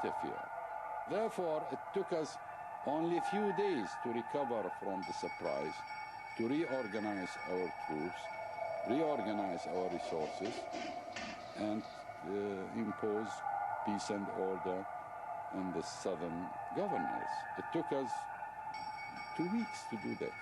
interfere. Therefore, it took us only a few days to recover from the surprise, to reorganize our troops, reorganize our resources, and impose peace and order in the southern governors. It took us 2 weeks to do that.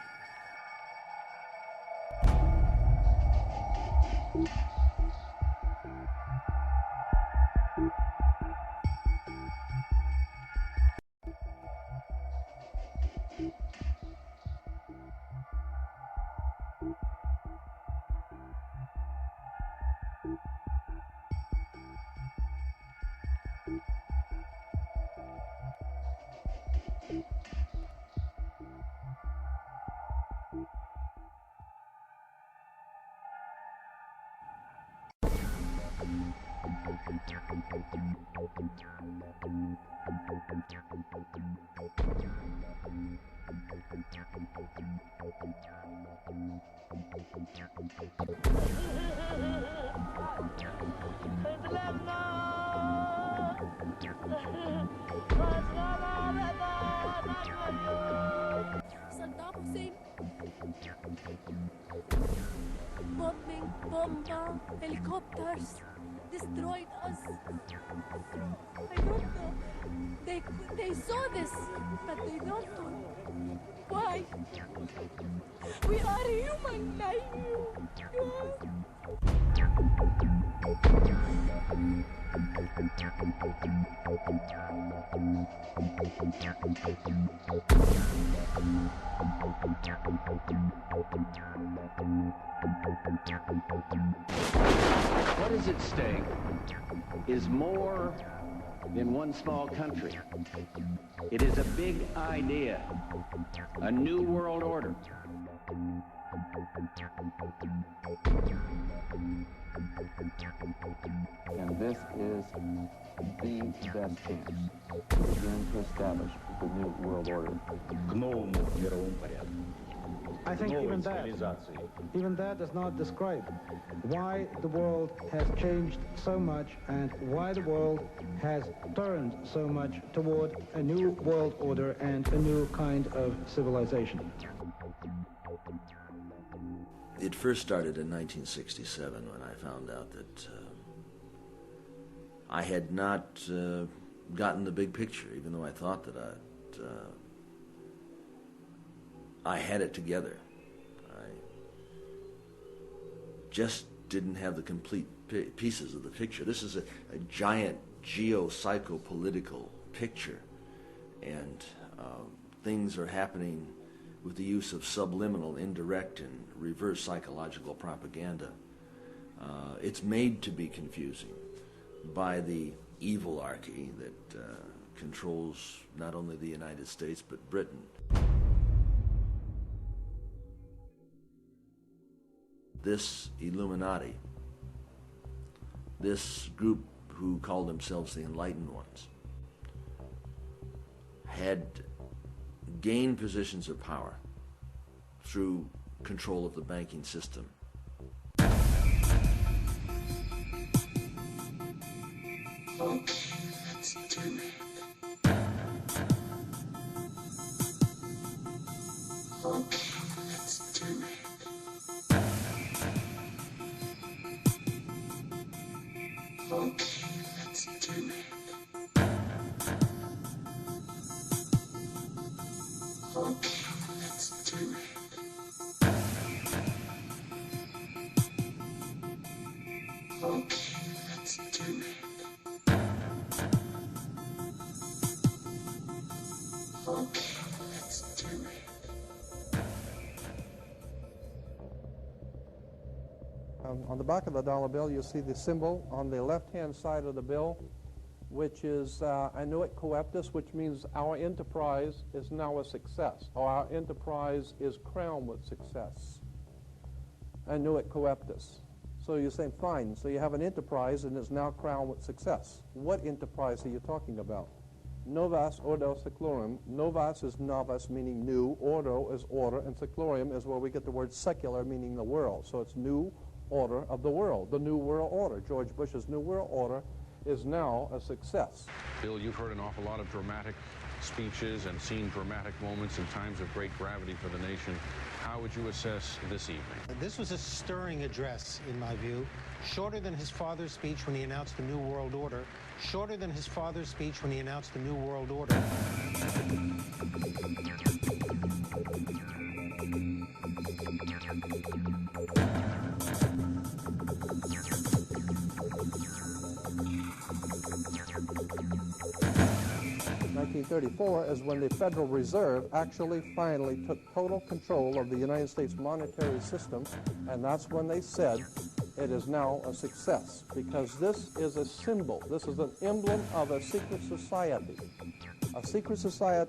Saddam Hussein. Bombing, bomba, helicopters destroyed us. I don't know. They saw this, but they don't know why. We are human like you. What is at stake is more than one small country. It is a big idea, a new world order. And this is the best chance to begin to establish the new world order. I think even that does not describe why the world has changed so much and why the world has turned so much toward a new world order and a new kind of civilization. It first started in 1967 when I found out that I had not gotten the big picture, even though I thought that I had it together. I just didn't have the complete pieces of the picture. This is a giant geo-psycho-political picture, and things are happening with the use of subliminal, indirect, and reverse psychological propaganda. It's made to be confusing by the evilarchy that controls not only the United States but Britain. This Illuminati, this group who called themselves the Enlightened Ones, had gained positions of power through control of the banking system. Let's do it. Let's do it. Let's do it. Let's do it. Let's do it. Let's do it. On the back of the dollar bill, you'll see the symbol on the left-hand side of the bill, which is annuit coeptus, which means our enterprise is now a success, or our enterprise is crowned with success. Annuit coeptus. So you're saying, fine, so you have an enterprise and it's now crowned with success. What enterprise are you talking about? Novas ordo seclorum. Novas is novus, meaning new. Ordo is order, and seclorum is where we get the word secular, meaning the world. So it's new order of the world, the new world order. George Bush's new world order is now a success. Bill, you've heard an awful lot of dramatic speeches and seen dramatic moments in times of great gravity for the nation. How would you assess this evening? This was a stirring address, in my view, shorter than his father's speech when he announced the New World Order, shorter than his father's speech when he announced the New World Order. 1934 is when the Federal Reserve actually finally took total control of the United States monetary system, and that's when they said it is now a success, because this is a symbol, this is an emblem of a secret society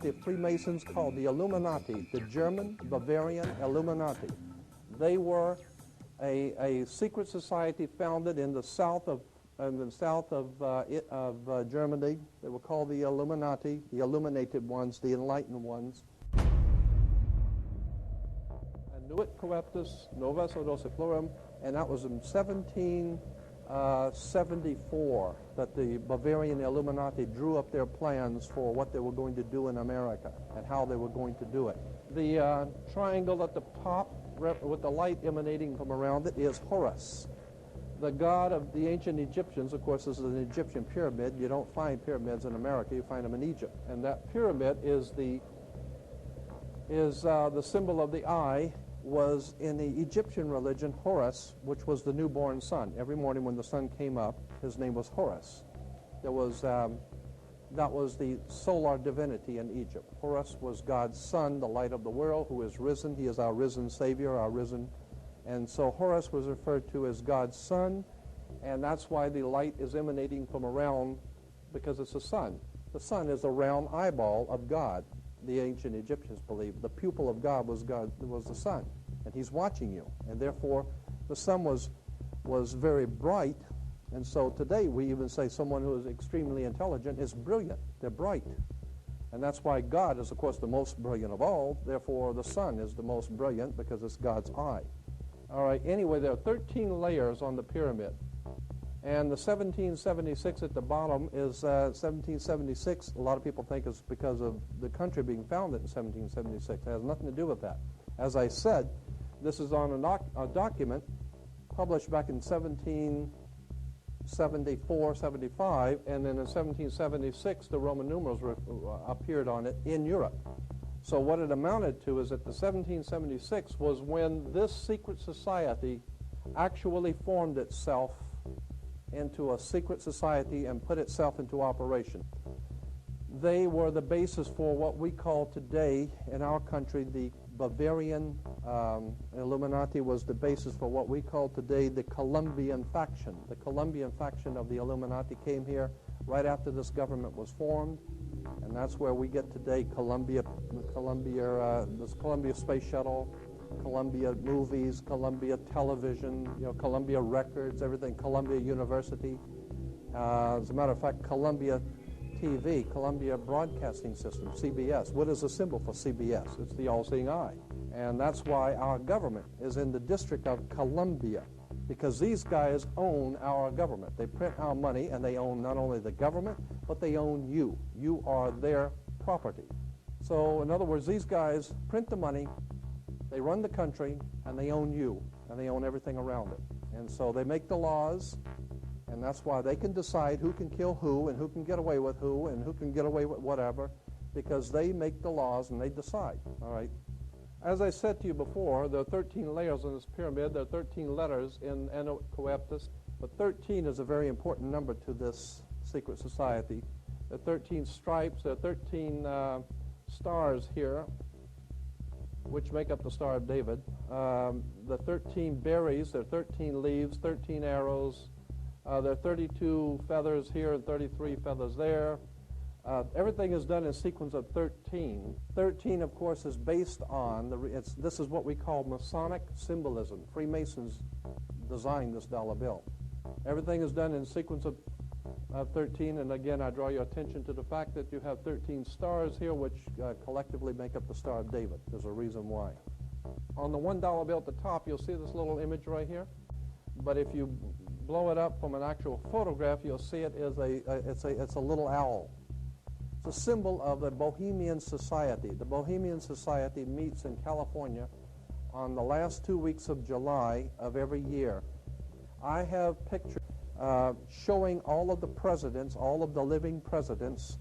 of Freemasons called the Illuminati, the German Bavarian Illuminati. They were a secret society founded in the south of Germany. They were called the Illuminati, the illuminated ones, the enlightened ones. Annuit coeptis, novus odos florum, and that was in 1774 that the Bavarian Illuminati drew up their plans for what they were going to do in America and how they were going to do it. The triangle at the top with the light emanating from around it is Horus, the god of the ancient Egyptians. Of course, this is an Egyptian pyramid. You don't find pyramids in America, you find them in Egypt. And that pyramid is the symbol of the eye, was in the Egyptian religion Horus, which was the newborn sun. Every morning when the sun came up, his name was Horus. There was, that was the solar divinity in Egypt. Horus was God's son, the light of the world, who is risen. He is our risen Savior, our risen. And so Horus was referred to as God's son, and that's why the light is emanating from around, because it's a sun. The sun is a round eyeball of God. The ancient Egyptians believed the pupil of God was the sun, and he's watching you. And therefore, the sun was very bright. And so today we even say someone who is extremely intelligent is brilliant. They're bright. And that's why God is, of course, the most brilliant of all. Therefore, the sun is the most brilliant because it's God's eye. All right, anyway, there are 13 layers on the pyramid. And the 1776 at the bottom is 1776. A lot of people think it's because of the country being founded in 1776. It has nothing to do with that. As I said, this is on a document published back in 1774, 75, and then in 1776 the Roman numerals appeared on it in Europe. So what it amounted to is that the 1776 was when this secret society actually formed itself into a secret society and put itself into operation. They were the basis for what we call today in our country the Bavarian Illuminati was the basis for what we call today the Colombian faction. The Colombian faction of the Illuminati came here right after this government was formed, and that's where we get today this Columbia Space Shuttle, Columbia Movies, Columbia Television, Columbia Records, everything, Columbia University. As a matter of fact, Columbia TV, Columbia Broadcasting System, CBS. What is the symbol for CBS? It's the all-seeing eye. And that's why our government is in the District of Columbia, because these guys own our government. They print our money, and they own not only the government, but they own you. You are their property. So, in other words, these guys print the money, they run the country, and they own you, and they own everything around it. And so they make the laws, and that's why they can decide who can kill who, and who can get away with who, and who can get away with whatever, because they make the laws and they decide, all right? As I said to you before, there are 13 layers on this pyramid. There are 13 letters in Annuit Coeptis, but 13 is a very important number to this secret society. There are 13 stripes, there are 13 stars here, which make up the Star of David. The 13 berries, there are 13 leaves, 13 arrows. There are 32 feathers here and 33 feathers there. Everything is done in sequence of 13. 13, of course, is based on, this is what we call Masonic symbolism. Freemasons designed this dollar bill. Everything is done in sequence of 13, and again, I draw your attention to the fact that you have 13 stars here, which collectively make up the Star of David. There's a reason why. On the $1 bill at the top, you'll see this little image right here. but if you blow it up from an actual photograph, you'll see it is it's a little owl. It's a symbol of the Bohemian Society. The Bohemian Society meets in California on the last 2 weeks of July of every year. I have pictures showing all of the presidents, all of the living presidents,